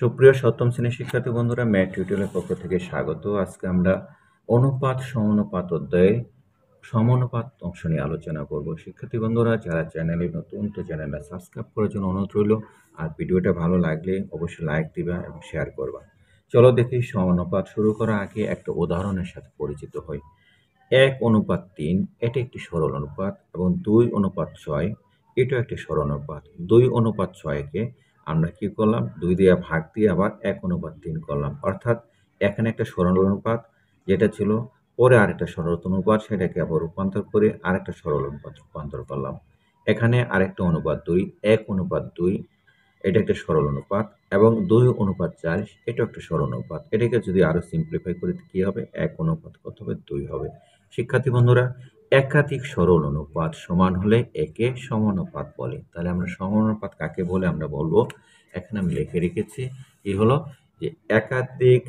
সুপ্রিয় সপ্তম শ্রেণীর শিক্ষার্থী বন্ধুরা, ম্যাথ টিউটোরিয়ালের পক্ষ থেকে স্বাগত। আজকে আমরা অনুপাত সমানুপাত অধ্যায়ে সমানুপাত অংশ নিয়ে আলোচনা করব। শিক্ষার্থী বন্ধুরা, যারা চ্যানেলে নতুন, তো চ্যানেলটা সাবস্ক্রাইব করার জন্য অনুরোধ রইল। আর ভিডিওটা ভালো লাগলে অবশ্যই লাইক দিবা এবং শেয়ার করবা। চলো দেখি, সমানুপাত শুরু করার আগে একটা উদাহরণের সাথে পরিচিত হই। 1:3 এটা একটি সরল অনুপাত এবং 2:6 এটাও একটি সরল অনুপাত। 2:6কে আমরা কি করলাম, 2 দিয়ে ভাগ দিয়ে আবার 1:3 করলাম। অর্থাৎ এখানে একটা সরল অনুপাত যেটা ছিল, পরে আরেকটা সরল অনুপাত, সেটাকে আবার রূপান্তর করে আরেকটা সরল অনুপাত রূপান্তর করলাম। এখানে আরেকটা অনুপাত 2, 1:2 এটা একটা সরল অনুপাত এবং 2:4 এটা একটা সরল অনুপাত। এটাকে যদি আরো সিম্পলিফাই করি কি হবে, 1 কত হবে, 2 হবে। শিক্ষার্থী বন্ধুরা, একাধিক সরল অনুপাত সমান হলে একে সমানুপাত বলে। তাহলে আমরা সমানুপাত কাকে বলে আমরা বলবো, এখানে আমি লিখে রেখেছি কি হলো যে একাধিক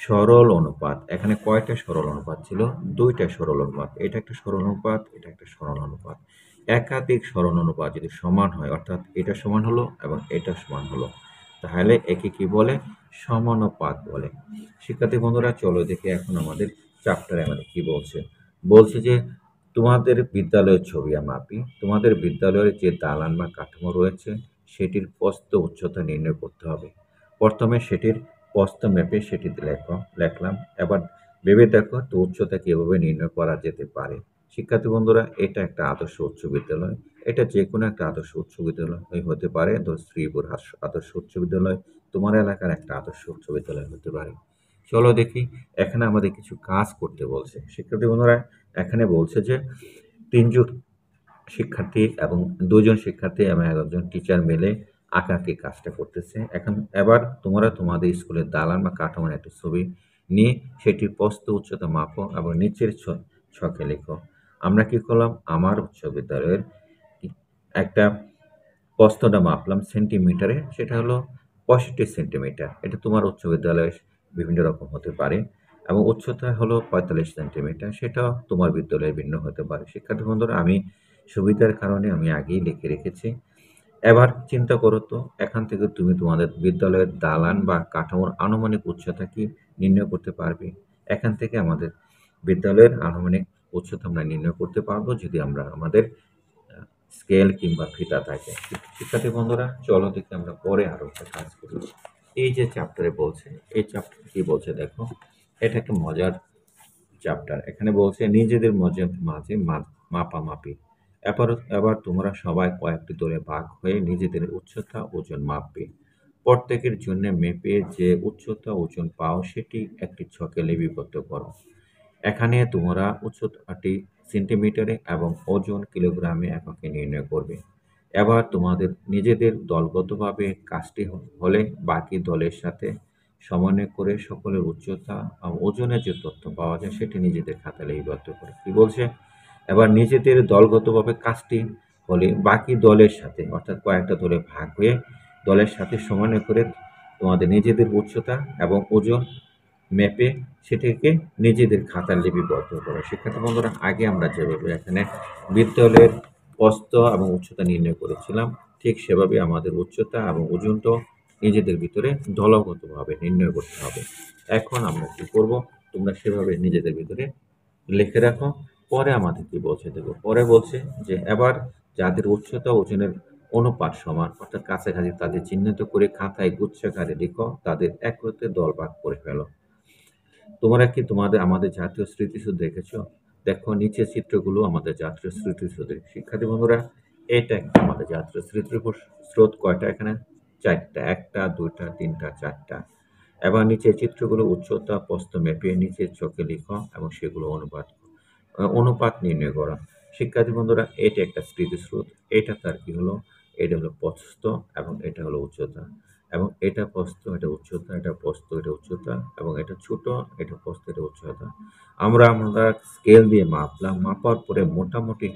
সরল অনুপাত। এখানে কয়টা সরল অনুপাত ছিল, 2টা সরল অনুপাত। এটা একটা সরল অনুপাত, এটা একটা সরল অনুপাত। একাধিক সরল অনুপাত যদি সমান হয়, অর্থাৎ এটা সমান হলো এবং এটা সমান হলো, তাহলে একে কি বলে, সমানুপাত বলে। শিক্ষার্থী বন্ধুরা, চলো দেখি এখন আমাদের চ্যাপ্টারে আমাদের কি বলছে। বলছে যে তোমাদের বিদ্যালয়ের ছবি আমি মাপি। তোমাদের বিদ্যালয়ের যে দালান বা কাঠামো রয়েছে সেটির প্রস্থ উচ্চতা নির্ণয় করতে হবে। প্রথমে সেটির প্রস্থ মেপে সেটিতে লিখলাম। এবার ভেবে দেখো তো উচ্চতা কিভাবে নির্ণয় করা যেতে পারে। শিক্ষার্থী বন্ধুরা, এটা একটা আদর্শ উচ্চ বিদ্যালয়। এটা যে কোনো একটা আদর্শ উচ্চ বিদ্যালয় হতে পারে। ধর শ্রীপুর আদর্শ উচ্চ বিদ্যালয়, তোমার এলাকার একটা আদর্শ উচ্চ বিদ্যালয় হতে পারে। চলো দেখি, এখানে আমাদের কিছু কাজ করতে বলছে। শিক্ষার্থী বন্ধুরা, এখানে বলছে যে 3জন শিক্ষার্থী এবং 2জন শিক্ষার্থী এবং একজন টিচার মিলে আঁকাআঁকি কাজটা করতেছে। এবার তোমরা তোমাদের স্কুলের দালান বা কাঠামোর একটা ছবি নিয়ে সেটির প্রস্থ উচ্চতা মাপো এবং নিচের ছকে লেখো। আমরা কি করলাম, আমার উচ্চ বিদ্যালয়ের একটা প্রস্থটা মাপলাম সেন্টিমিটারে, সেটা হলো 65 সেন্টিমিটার। এটা তোমার উচ্চ বিদ্যালয়ে বিভিন্ন রকম হতে পারে। এবং উচ্চতা হলো 45 সেন্টিমিটার, সেটাও তোমার বিদ্যালয়ে ভিন্ন হতে পারে। শিক্ষার্থী বন্ধুরা, আমি সুবিধার কারণে আমি আগেই লিখে রেখেছি। এবার চিন্তা করো তো, এখান থেকে তুমি তোমাদের বিদ্যালয়ের দালান বা কাঠামোর আনুমানিক উচ্চতা কি নির্ণয় করতে পারবে। এখান থেকে আমাদের বিদ্যালয়ের আনুমানিক উচ্চতা আমরা নির্ণয় করতে পারবো যদি আমরা আমাদের স্কেল কিংবা ফিতা থাকে। শিক্ষার্থী বন্ধুরা, চলো দেখি আমরা পরে আরো একটা কাজ করি। এই যে চ্যাপ্টারে বলছে, এই চ্যাপ্টার কি বলছে দেখো, এটা একটা মজার চ্যাপ্টার। এখানে বলছে নিজেদের মাঝে মাপামাপি। এবার তোমরা সবাই কয়েকটি দলে ভাগ হয়ে নিজেদের উচ্চতা ওজন মাপবে। প্রত্যেকের জন্য মেপে যে উচ্চতা ওজন পাও সেটি একটি ছকে লিপিবদ্ধ করো। এখানে তোমরা উচ্চতাটি সেন্টিমিটারে এবং ওজন কিলোগ্রামে এককে নির্ণয় করবে। এবার তোমাদের নিজেদের দলগতভাবে কাজটি হলে বাকি দলের সাথে সমন্বয় করে সকলের উচ্চতা এবং ওজনের যে তথ্য পাওয়া যায় সেটি নিজেদের খাতায় লিপিবদ্ধ করে। কি বলছে, এবার নিজেদের দলগতভাবে কাজটি হলে বাকি দলের সাথে, অর্থাৎ কয়েকটা দলে ভাগ হয়ে দলের সাথে সমন্বয় করে তোমাদের নিজেদের উচ্চতা এবং ওজন মেপে সেটিকে নিজেদের খাতায় লিপিবদ্ধ করো। শিক্ষার্থী বন্ধুরা, আগে আমরা যেভাবে এখানে বিদ্যালয়ের প্রস্থ এবং উচ্চতা নির্ণয় করেছিলাম, ঠিক সেভাবে আমাদের উচ্চতা এবং ওজনটাও নিজেদের ভিতরে দলগতভাবে নির্ণয় করতে হবে। এখন আমরা কি করব, তোমরা সেভাবে নিজেদের ভিতরে লিখে রাখো। পরে আমাদের কি বলছে দেখো, পরে বলছে যে এবার যাদের উচ্চতা ওজনের অনুপাত সমান, অর্থাৎ কাছাকাছি, তাদের চিহ্নিত করে খাতায় গুচ্ছাকারে লিখো, তাদের একত্রে দল ভাগ করে ফেলো। তোমরা কি আমাদের জাতীয় স্মৃতিসৌধ দেখেছো? দেখো নিচের চিত্রগুলো আমাদের জাতীয় স্মৃতিসৌধের। শিক্ষার্থী বন্ধুরা, এটা একটা আমাদের জাতীয় স্মৃতিসৌধ। কয়টা এখানে, 4টা। 1টা, 2টা, 3টা, 4টা। এবার নিচের চিত্রগুলো উচ্চতা প্রস্থ মেপে নিচের ছকে লিখো এবং সেগুলো অনুপাত নির্ণয় করা। শিক্ষার্থী বন্ধুরা, এটা একটা স্মৃতিস্রোত। এটা তার কি হলো, এটা হলো প্রস্থ এবং এটা হলো উচ্চতা, এবং এটা প্রস্থ, এটা উচ্চতা, এটা প্রস্থ, এটা উচ্চতা, এবং এটা ছোট, এটা প্রস্থ, এটা উচ্চতা। আমরা স্কেল দিয়ে মাপলাম, মাপার পরে মোটামুটি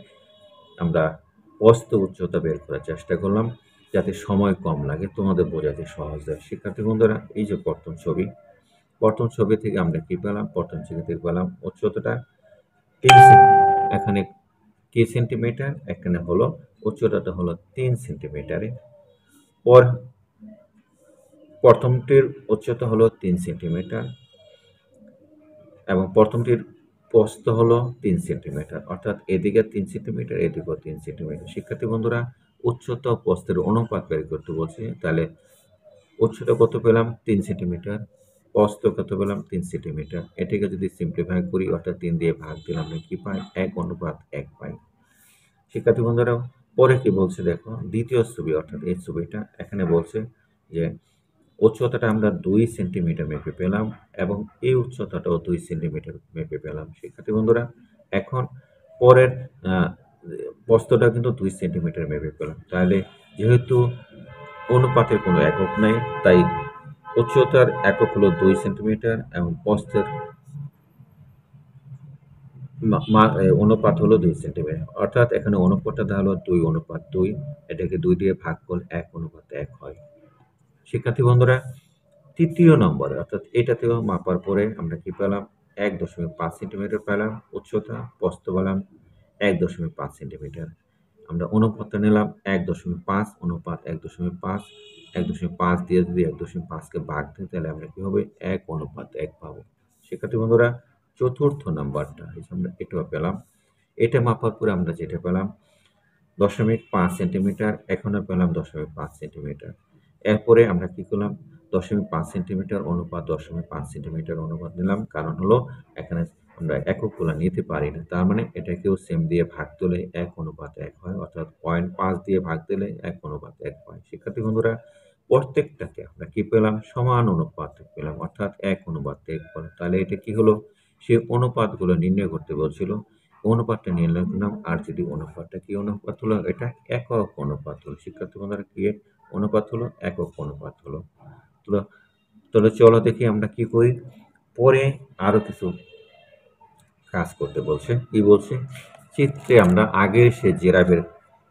আমরা প্রস্থ উচ্চতা বের করার চেষ্টা করলাম যাতে সময় কম লাগে, তোমাদের বোঝাতে সহজ হয়। শিক্ষার্থী বন্ধুরা, এই যে প্রথম ছবি থেকে আমরা কি পেলাম, প্রথম ছবি থেকে পেলাম উচ্চতাটা 3 এখানে কি সেন্টিমিটার, এখানে হলো উচ্চতাটা হলো 3 সেন্টিমিটারে। পর প্রথমটির উচ্চতা হলো 3 সেন্টিমিটার এবং প্রথমটির প্রস্থ হলো 3 সেন্টিমিটার, অর্থাৎ এদিকে 3 সেন্টিমিটার, এদিকেও 3 সেন্টিমিটার। শিক্ষার্থী বন্ধুরা, উচ্চতা ও প্রস্থের অনুপাত বের করতে বলছি। তাহলে উচ্চতা কত পেলাম? 3 সেন্টিমিটার। প্রস্থ কত পেলাম? 3 সেন্টিমিটার। এটাকে যদি সিম্পলিফাই করি, অর্থাৎ 3 দিয়ে ভাগ দিলে আমরা কি পাই? 1:1 পাই। শিক্ষার্থী বন্ধুরা, পরে কি বলছে দেখো, দ্বিতীয় ছবি, অর্থাৎ এই ছবিটা এখানে বলছে যে উচ্চতাটা আমরা 2 সেন্টিমিটার মেপে পেলাম এবং এই উচ্চতাটাও 2 সেন্টিমিটার মেপে পেলাম। শিক্ষার্থী বন্ধুরা, এখন পরের প্রস্থটা কিন্তু 2 সেন্টিমিটার মেপে পেলাম। তাহলে যেহেতু অনুপাতের কোনো একক নাই, তাই উচ্চতার একক হলো 2 সেন্টিমিটার এবং প্রস্থের অনুপাত হলো 2 সেন্টিমিটার। অর্থাৎ এখানে অনুপাতটা দেওয়া হলো 2:2। এটাকে 2 দিয়ে ভাগ করলে 1:1 হয়। শিক্ষার্থী বন্ধুরা, তৃতীয় নম্বরে, অর্থাৎ এটাতেও মাপার পরে আমরা কি পেলাম? 1.5 সেন্টিমিটার পেলাম উচ্চতা, প্রস্থ পেলাম 1.5 সেন্টিমিটার। আমরা অনুপাতটা নিলাম 1.5 অনুপাত 1.5। 1.5 দিয়ে যদি 1.5কে ভাগ দিই, তাহলে আমরা কি হবে? 1:1 পাবো। শিক্ষার্থী বন্ধুরা, চতুর্থ নাম্বারটা আমরা এটাও পেলাম। এটা মাপার পরে আমরা যেটা পেলাম 0.5 সেন্টিমিটার, এখনও পেলাম 0.5 সেন্টিমিটার। এরপরে আমরা কি করলাম? 0.5 সেন্টিমিটার অনুপাত 0.5 সেন্টিমিটার অনুপাত নিলাম। কারণ হলো এখানে আমরা এককগুলো নিতে পারি না, তার মানে এটাকেও সেম দিয়ে ভাগ দিলে 1:1 হয়, অর্থাৎ 0.5 দিয়ে ভাগ দিলে 1:1 হয়। শিক্ষার্থী বন্ধুরা, প্রত্যেকটাকে আমরা কি পেলাম? সমান অনুপাত পেলাম, অর্থাৎ 1:1 পেলাম। তাহলে এটা কি হলো? সে অনুপাতগুলো নির্ণয় করতে বলছিল, অনুপাতটা নির্ণয় করলাম। আর যদি অনুপাতটা কি অনুপাত হলো? এটা একক অনুপাত হলো। শিক্ষার্থী বন্ধুরা, কি অনুপাত হলো? একক অনুপাত হলো। তো তাহলে চলো দেখি আমরা কি করি। পরে আরো কিছু কাজ করতে বলছে। কি বলছে? চিত্রে আমরা আগে সে জিরাফের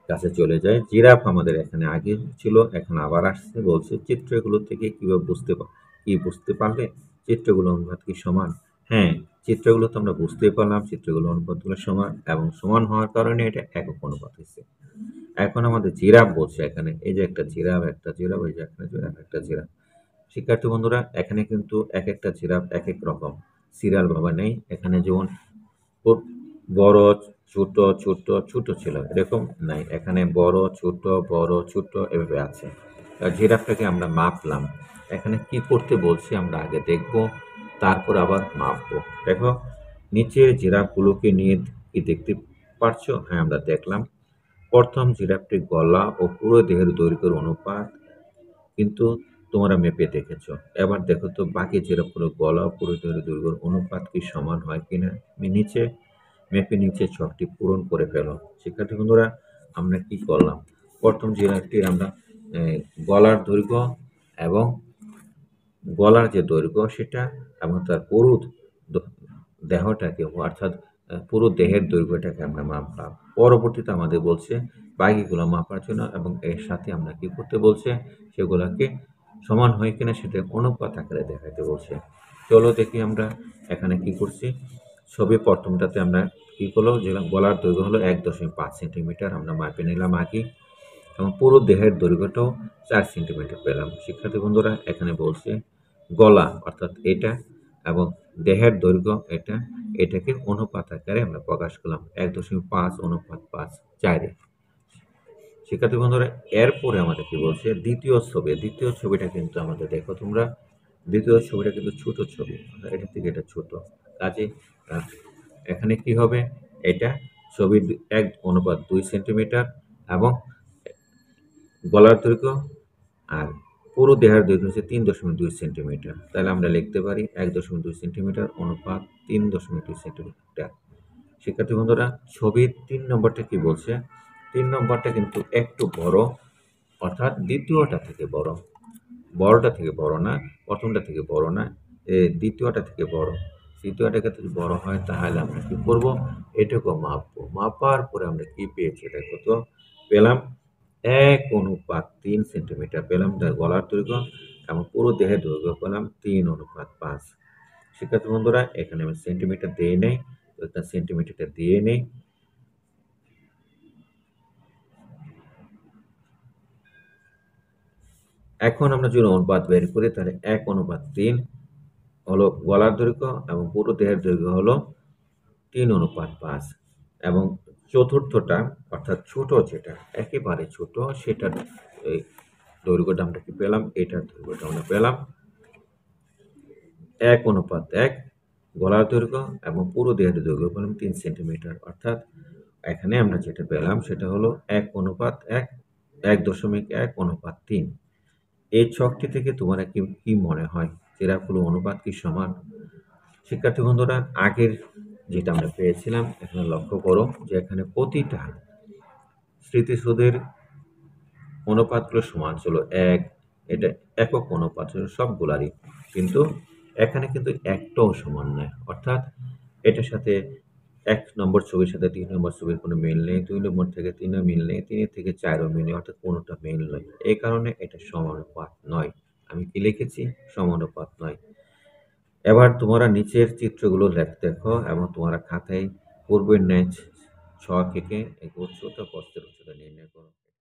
কাছে চলে যাই। জিরাফ আমাদের এখানে আগে ছিল, এখন আবার আসছে। বলছে চিত্রগুলো থেকে কিভাবে কি বুঝতে পারলে চিত্রগুলো অনুপাত কি সমান? হ্যাঁ, চিত্রগুলো তো আমরা বুঝতেই পারলাম চিত্রগুলো অনুপাতগুলো সমান, এবং সমান হওয়ার কারণে এটা একক অনুপাত হয়েছে। এখন আমাদের জিরাফ বলছে, এখানে এই যে একটা জিরাফ, এই যে একটা জিরাফ, একটা জিরাফ। শিক্ষার্থী বন্ধুরা, এখানে কিন্তু এক একটা জিরাফ এক এক রকম, সিরিয়াল ভাবে নেই। এখানে যেমন খুব বড়, ছোট, ছোট, ছোট ছিল, এরকম নাই। এখানে বড়, ছোট এভাবে আছে। জিরাফটাকে আমরা মাপলাম। এখানে কি করতে বলছি আমরা আগে দেখব, তারপর আবার মাপবো। দেখো, নিচের জিরাফগুলোকে নিয়ে কি দেখতে পারছো? হ্যাঁ, আমরা দেখলাম। প্রথম জিরাফটির গলা ও পুরো দেহের দৈর্ঘ্যের অনুপাত কিন্তু তোমরা মেপে দেখেছো। এবার দেখো তো বাকি জিরাফগুলো গলা ও পুরো দেহের দৈর্ঘ্যের অনুপাত কি সমান হয় কিনা। নিচে ছকটি পূরণ করে ফেলো। শিক্ষার্থী বন্ধুরা, আমরা কি করলাম? প্রথম জিরাফটির আমরা গলার দৈর্ঘ্য এবং গলার যে দৈর্ঘ্য সেটা এবং তার পুরো দেহটাকে, অর্থাৎ পুরো দেহের দৈর্ঘ্যটাকে আমরা মাপলাম। পরবর্তীতে আমাদের বলছে বাকিগুলো মাপার জন্য, এবং এর সাথে আমরা কি করতে বলছে? সেগুলোকে সমান হয় কিনা সেটা অনুপাত আকারে দেখাতে বলছে। চলো দেখি আমরা এখানে কি করছি। ছবি প্রথমটাতে আমরা কি করলো, যে গলার দৈর্ঘ্য হলো 1.5 সেন্টিমিটার, আমরা মাপে নিলাম আগে, এবং পুরো দেহের দৈর্ঘ্যটাও 4 সেন্টিমিটার পেলাম। শিক্ষার্থী বন্ধুরা, এখানে বলছে গলা, অর্থাৎ এটা, এবং দেহের দৈর্ঘ্য এটা, এটাকে অনুপাত আকারে আমরা প্রকাশ করলাম 1.5 অনুপাত 5, 4। শিক্ষার্থী বন্ধুরা, এরপরে আমাদের কি বলছে? দ্বিতীয় ছবিটা কিন্তু আমাদের দেখো তোমরা, দ্বিতীয় ছবিটা কিন্তু ছোট ছবি, এটা থেকে এটা ছোট। কাজে এখানে কি হবে? এটা ছবির 1:2 সেন্টিমিটার এবং গলার দৈর্ঘ্য আর পুরো দেহের দৈর্ঘ্য হচ্ছে 3.2 সেন্টিমিটার। তাহলে আমরা লিখতে পারি 1.2 সেন্টিমিটার অনুপাত 3.2 সেন্টিমিটার। শিক্ষার্থী বন্ধুরা, ছবির 3 নম্বরটা কি বলছে? 3 নম্বরটা কিন্তু একটু বড়, অর্থাৎ দ্বিতীয়টা থেকে বড়। বড়টা থেকে বড় না, প্রথমটা থেকে বড় না, দ্বিতীয়টা থেকে বড়। তৃতীয়টাকে যদি বড় হয়, তাহলে আমরা কি করব? এটাকেও মাপবো। মাপার পরে আমরা কি পেয়েছি দেখো তো। পেলাম 1:3 সেন্টিমিটার পেলাম তার গলার দৈর্ঘ্য, এবং পুরো দেহের দৈর্ঘ্য পেলাম 3:5। শিক্ষার্থী বন্ধুরা, এখানে আমি সেন্টিমিটার দিয়ে নেই, তো একটা সেন্টিমিটারটা দিয়ে নেই। এখন আমরা যদি অনুপাত বের করি তাহলে 1:3 হলো গলার দৈর্ঘ্য এবং পুরো দেহের দৈর্ঘ্য হলো 3:5 এবং চতুর্থটা অর্থাৎ ছোট যেটা একেবারে ছোট সেটার এই দৈর্ঘ্যটা আমরা কি পেলাম, এটার দৈর্ঘ্যটা আমরা পেলাম 1:1 গলার দৈর্ঘ্য এবং পুরো দেহের দৈর্ঘ্য পেলাম 3 সেন্টিমিটার। অর্থাৎ এখানে আমরা যেটা পেলাম সেটা হলো 1:1 1.1:3। এই ছকটি থেকে তোমার কি মনে হয় এরাগুলো অনুপাত কি সমান? শিক্ষার্থী বন্ধুরা, আগের যেটা আমরা পেয়েছিলাম এখানে লক্ষ্য করো যে এখানে প্রতিটা স্মৃতিসৌধের অনুপাতগুলো সমান ছিল 1, এটা একক অনুপাত ছিল সবগুলারই, কিন্তু এখানে কিন্তু একটাও সমান নয়। অর্থাৎ এটার সাথে 1 নম্বর ছবির সাথে 3 নম্বর ছবির কোনো মিল নেই, 2 নম্বর থেকে 3 এর মিল নেই, 3 থেকে 4 ও মিল নেই, অর্থাৎ কোনোটা মিল নয়। এই কারণে এটা সমানুপাত নয়। আমি কি লিখেছি? সমানুপাত নয়। এবার তোমরা নিচের চিত্রগুলো দেখো এবং তোমরা খাতায় পূর্বের ন্যায় ছক এঁকে এই উচ্চতা প্রস্থের উচ্চতা নির্ণয় করো।